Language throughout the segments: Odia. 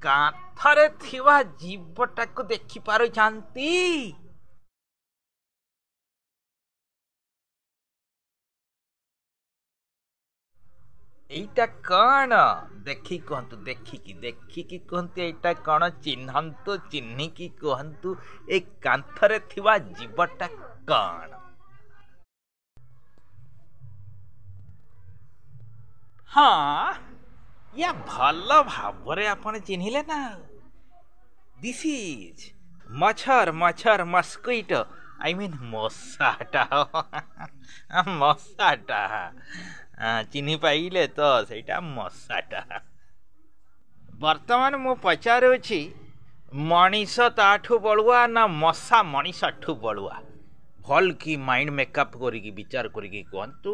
କାନ୍ଥରେ ଥିବା ଜୀବଟାକୁ ଦେଖିପାରୁଛନ୍ତି? ଏଇଟା କଣ? ଦେଖି କୁହନ୍ତୁ, ଦେଖିକି କୁହନ୍ତୁ ଏଇଟା କଣ? ଚିହ୍ନନ୍ତୁ, ଚିହ୍ନିକି କୁହନ୍ତୁ ଏ କାନ୍ଥରେ ଥିବା ଜୀବଟା କଣ? ହଁ, ୟା ଭଲ ଭାବରେ ଆପଣ ଚିହ୍ନିଲେ ନା। ଦିସ୍ ଇଜ୍ ମଛର ମସ୍କିଟୋ, ଆଇ ମିନ୍ ମଶାଟା। ମଶାଟା ଚିହ୍ନି ପାଇଲେ ତ? ସେଇଟା ମଶାଟା। ବର୍ତ୍ତମାନ ମୁଁ ପଚାରୁଛି, ମଣିଷ ତାଠୁ ବଳୁଆ ନା ମଶା ମଣିଷଠୁ ବଳୁଆ? ଭଲ କି ମାଇଣ୍ଡ ମେକଅପ୍ କରିକି ବିଚାର କରିକି କୁହନ୍ତୁ,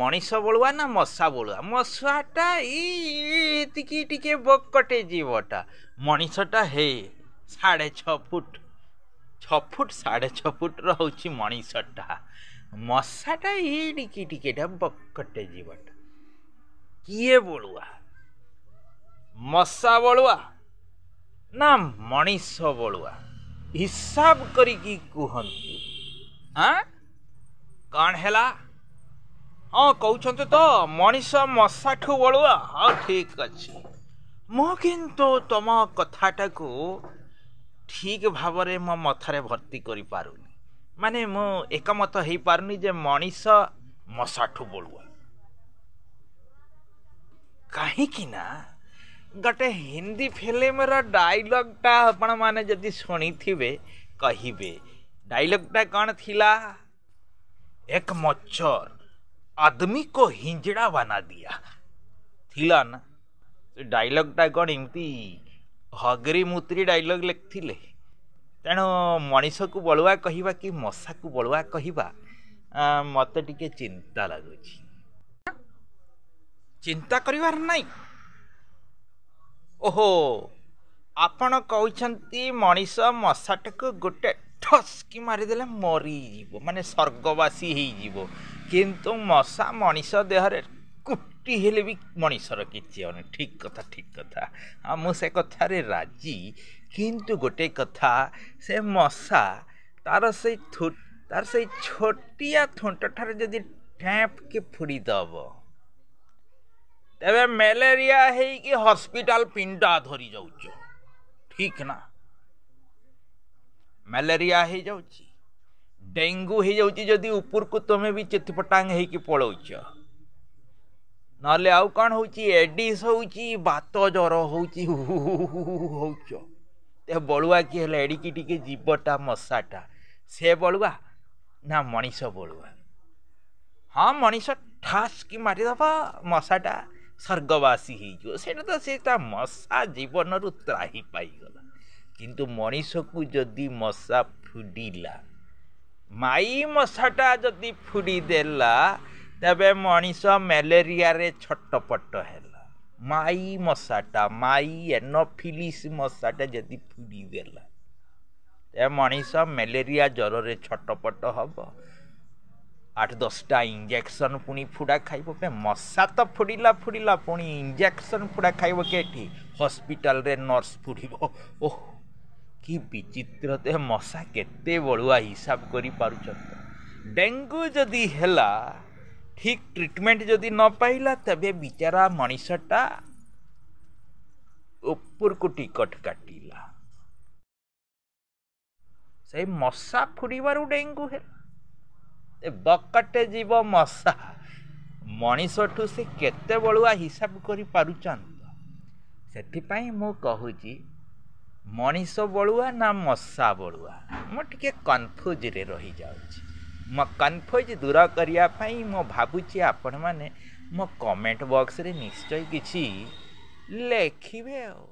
ମଣିଷ ବଳୁଆ ନା ମଶା ବଳୁଆ? ମଶାଟା ଏତିକି ଟିକେ ବକଟେ ଜୀବଟା, ମଣିଷଟା ହେ 6.5 ଫୁଟ 6.5 ହଉଛି ମଣିଷଟା। ମଶାଟା ଟିକେଟା ବକଟେ ଜୀବଟା। କିଏ ବଳୁଆ? ମଶା ବଳୁଆ ନା ମଣିଷ ବଳୁଆ? ହିସାବ କରିକି କୁହନ୍ତୁ। କଣ ହେଲା? ହଁ କହୁଛନ୍ତି ତ ମଣିଷ ମଶାଠୁ ବଳୁଆ? ହଉ ଠିକ୍ ଅଛି। ମୁଁ କିନ୍ତୁ ତମ କଥାଟାକୁ ଠିକ୍ ଭାବରେ ମୋ ମଥାରେ ଭର୍ତ୍ତି କରିପାରୁନି। ମାନେ ମୁଁ ଏକମତ ହେଇପାରୁନି ଯେ ମଣିଷ ମଶାଠୁ ବଳୁଆ। କାହିଁକି ନା ଗୋଟେ ହିନ୍ଦୀ ଫିଲ୍ମର ଡାଇଲଗ୍ଟା ଆପଣମାନେ ଯଦି ଶୁଣିଥିବେ କହିବେ। ଡାଇଲଗ୍ଟା କ'ଣ ଥିଲା? ଏକ ମଚ୍ଛର ଆଦମୀ को हिंजड़ा बना दिया। ଥିଲା ନା? ସେ ଡାଇଲଗ୍ଟା କ'ଣ ଏମିତି ହଗରି ମୁତ୍ରି ଡାଇଲଗ୍ ଲେଖିଥିଲେ? ତେଣୁ ମଣିଷକୁ ବଳୁଆ କହିବା କି ମଶାକୁ ବଳୁଆ କହିବା ମୋତେ ଟିକେ ଚିନ୍ତା ଲାଗୁଛି। ଚିନ୍ତା କରିବାର ନାହିଁ। ଓହୋ, ଆପଣ କହୁଛନ୍ତି ମଣିଷ ମଶାଟାକୁ ଗୋଟେ ଠସ୍କି ମାରିଦେଲେ ମରିଯିବ, ମାନେ ସ୍ୱର୍ଗବାସୀ ହେଇଯିବ। କିନ୍ତୁ ମଶା ମଣିଷ ଦେହରେ କୁଟି ହେଲେ ବି ମଣିଷର କିଛି ହଉନି। ଠିକ୍ କଥା। ମୁଁ ସେ କଥାରେ ରାଜି। କିନ୍ତୁ ଗୋଟେ କଥା, ସେ ମଶା ତାର ସେଇ ଛୋଟିଆ ଥୁଣ୍ଟଠାରେ ଯଦି ଠେପ୍କି ଫୁଡ଼ିଦବ, ତେବେ ମ୍ୟାଲେରିଆ ହେଇକି ହସ୍ପିଟାଲ ପିଣ୍ଡା ଧରି ଯାଉଛ। ଠିକ୍ ନା? ମ୍ୟାଲେରିଆ ହେଇଯାଉଛି, ଡେଙ୍ଗୁ ହେଇଯାଉଛି, ଯଦି ଉପରକୁ ତମେ ବି ଚିତପଟାଙ୍ଗ ହେଇକି ପଳଉଛ। ନହେଲେ ଆଉ କ'ଣ ହଉଛି? ଏଡିସ୍ ହଉଛି, ବାତ ଜ୍ୱର ହଉଛି, ହଉଛ। ବଳୁଆ କି ହେଲେ ଏଡ଼ିକି ଟିକେ ଜୀବଟା ମଶାଟା, ସେ ବଳୁଆ ନା ମଣିଷ ବଳୁଆ? ହଁ, ମଣିଷ ଠାସ୍ କି ମାରିଦବ, ମଶାଟା ସ୍ୱର୍ଗବାସୀ ହେଇଯିବ। ସେଇଟା ତ ସେ ତା ମଶା ଜୀବନରୁ ତ୍ରାହି ପାଇଗଲା। କିନ୍ତୁ ମଣିଷକୁ ଯଦି ମଶା ଫୁଡ଼ିଲା, ମାଇ ମଶାଟା ଯଦି ଫୁଡ଼ିଦେଲା, ତେବେ ମଣିଷ ମ୍ୟାଲେରିଆରେ ଛଟପଟ ହେଲା। ମାଇ ମଶାଟା, ମାଇ ଏନୋଫିଲିସ୍ ମଶାଟା ଯଦି ଫୁଡ଼ିଦେଲା, ତେବେ ମଣିଷ ମ୍ୟାଲେରିଆ ଜ୍ୱରରେ ଛଟପଟ ହେବ। 8-10ଟା ଇଞ୍ଜେକ୍ସନ୍ ପୁଣି ଫୁଡ଼ା ଖାଇବ। ମଶା ତ ଫୁଡ଼ିଲା, ପୁଣି ଇଞ୍ଜେକ୍ସନ୍ ଫୁଡ଼ା ଖାଇବ କେଠି? ହସ୍ପିଟାଲରେ ନର୍ସ ଫୁଡ଼ିବ। ଓହ, କି ବିଚିତ୍ର! ମଶା କେତେ ବଳୁଆ ହିସାବ କରିପାରୁଛନ୍ତି? ଡେଙ୍ଗୁ ଯଦି ହେଲା, ଠିକ୍ ଟ୍ରିଟମେଣ୍ଟ ଯଦି ନ ପାଇଲା, ତେବେ ବିଚାରା ମଣିଷଟା ଉପରକୁ ଟିକଟ କାଟିଲା। ସେଇ ମଶା ଫୁଡ଼ିବାରୁ ଡେଙ୍ଗୁ ହେଲା। ବକଟେ ଜୀବ ମଶା, ମଣିଷଠୁ ସେ କେତେ ବଳୁଆ ହିସାବ କରିପାରୁଛନ୍ତି? ସେଥିପାଇଁ ମୁଁ କହୁଛି, ମଣିଷ ବଳୁଆ ନା ମଶା ବଳୁଆ? ମୁଁ ଟିକେ କନଫ୍ୟୁଜ୍ରେ ରହିଯାଉଛି। ମୋ କନଫ୍ୟୁଜ୍ ଦୂର କରିବା ପାଇଁ ମୁଁ ଭାବୁଛି ଆପଣମାନେ ମୋ କମେଣ୍ଟ ବକ୍ସରେ ନିଶ୍ଚୟ କିଛି ଲେଖିବେ ଆଉ।